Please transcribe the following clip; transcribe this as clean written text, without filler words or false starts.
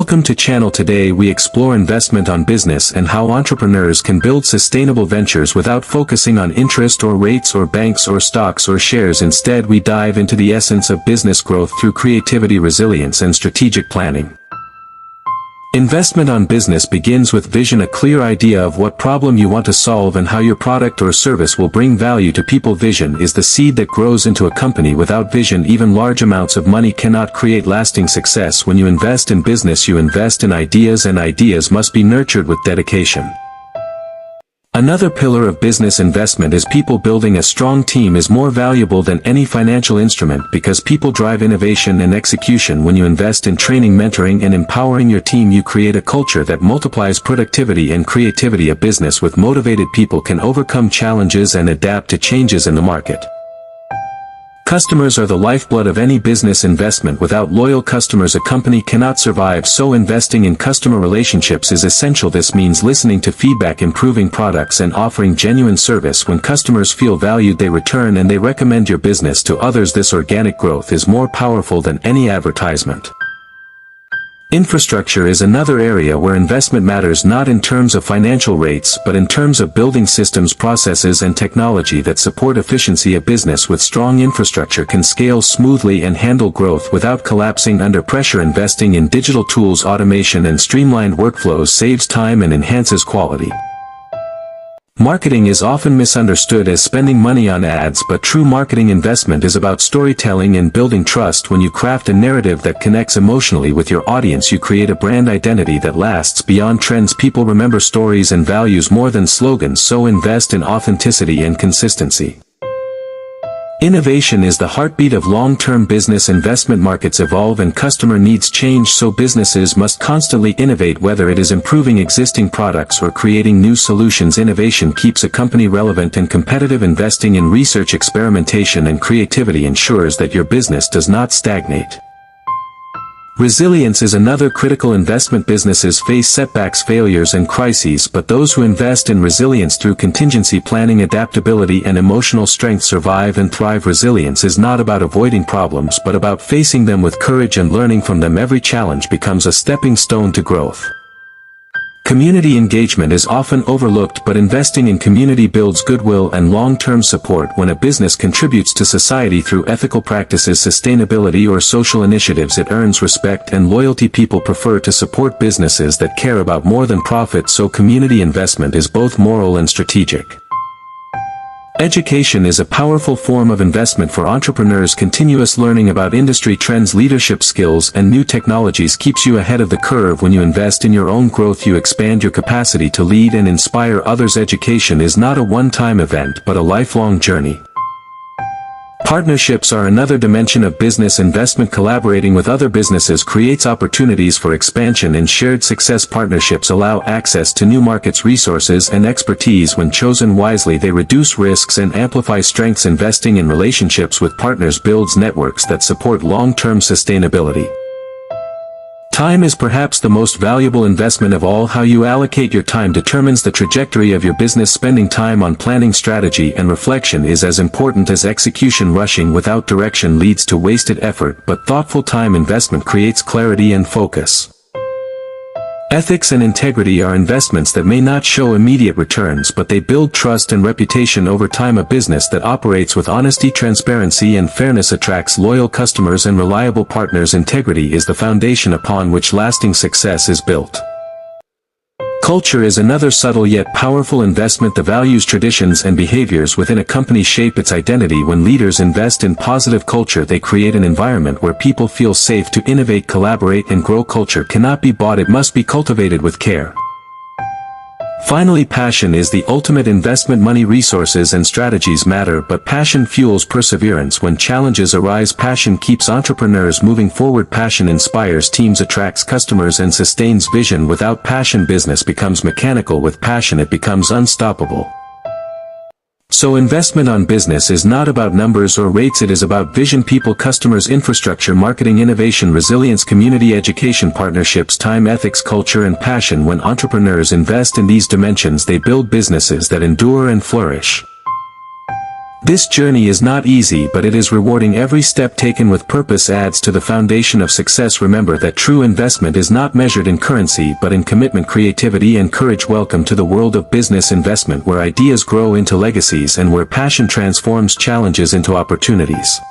Welcome to channel. Today we explore investment on business and how entrepreneurs can build sustainable ventures without focusing on interest or rates or banks or stocks or shares. Instead we dive into the essence of business growth through creativity, resilience and strategic planning. Investment on business begins with vision, a clear idea of what problem you want to solve and how your product or service will bring value to people. Vision is the seed that grows into a company. Without vision, even large amounts of money cannot create lasting success. When you invest in business, you invest in ideas, and ideas must be nurtured with dedication. Another pillar of business investment is people. Building a strong team is more valuable than any financial instrument because people drive innovation and execution. When you invest in training, mentoring and empowering your team, you create a culture that multiplies productivity and creativity. A business with motivated people can overcome challenges and adapt to changes in the market. Customers are the lifeblood of any business investment. Without loyal customers, a company cannot survive, so investing in customer relationships is essential. This means listening to feedback, improving products and offering genuine service. When customers feel valued, they return and they recommend your business to others. This organic growth is more powerful than any advertisement. Infrastructure is another area where investment matters, not in terms of financial rates but in terms of building systems, processes and technology that support efficiency. A business with strong infrastructure can scale smoothly and handle growth without collapsing under pressure. Investing in digital tools, automation and streamlined workflows saves time and enhances quality. Marketing is often misunderstood as spending money on ads, but true marketing investment is about storytelling and building trust. When you craft a narrative that connects emotionally with your audience, you create a brand identity that lasts beyond trends. People remember stories and values more than slogans, so invest in authenticity and consistency. Innovation is the heartbeat of long-term business investment. Markets evolve and customer needs change, so businesses must constantly innovate, whether it is improving existing products or creating new solutions. Innovation keeps a company relevant and competitive. Investing in research, experimentation and creativity ensures that your business does not stagnate. Resilience is another critical investment. Businesses face setbacks, failures and crises, but those who invest in resilience through contingency planning, adaptability and emotional strength survive and thrive. Resilience is not about avoiding problems but about facing them with courage and learning from them. Every challenge becomes a stepping stone to growth. Community engagement is often overlooked, but investing in community builds goodwill and long-term support. When a business contributes to society through ethical practices, sustainability or social initiatives, it earns respect and loyalty. People prefer to support businesses that care about more than profit, so community investment is both moral and strategic. Education is a powerful form of investment for entrepreneurs. Continuous learning about industry trends, leadership skills and new technologies keeps you ahead of the curve. When you invest in your own growth, you expand your capacity to lead and inspire others. Education is not a one-time event but a lifelong journey. Partnerships are another dimension of business investment. Collaborating with other businesses creates opportunities for expansion and shared success. Partnerships allow access to new markets, resources and expertise. When chosen wisely, they reduce risks and amplify strengths. Investing in relationships with partners builds networks that support long-term sustainability. Time is perhaps the most valuable investment of all. How you allocate your time determines the trajectory of your business. Spending time on planning, strategy and reflection is as important as execution. Rushing without direction leads to wasted effort, but thoughtful time investment creates clarity and focus. Ethics and integrity are investments that may not show immediate returns, but they build trust and reputation over time. A business that operates with honesty, transparency and fairness attracts loyal customers and reliable partners. Integrity is the foundation upon which lasting success is built. Culture is another subtle yet powerful investment. The values, traditions and behaviors within a company shape its identity. When leaders invest in positive culture, they create an environment where people feel safe to innovate, collaborate and grow. Culture cannot be bought, it must be cultivated with care. Finally, passion is the ultimate investment. Money, resources and strategies matter, but passion fuels perseverance. When challenges arise, passion keeps entrepreneurs moving forward. Passion inspires teams, attracts customers and sustains vision. Without passion, business becomes mechanical. With passion, it becomes unstoppable. So investment on business is not about numbers or rates, it is about vision, people, customers, infrastructure, marketing, innovation, resilience, community, education, partnerships, time, ethics, culture and passion. When entrepreneurs invest in these dimensions, they build businesses that endure and flourish. This journey is not easy, but it is rewarding. Every step taken with purpose adds to the foundation of success. Remember that true investment is not measured in currency but in commitment, creativity and courage. Welcome to the world of business investment, where ideas grow into legacies and where passion transforms challenges into opportunities.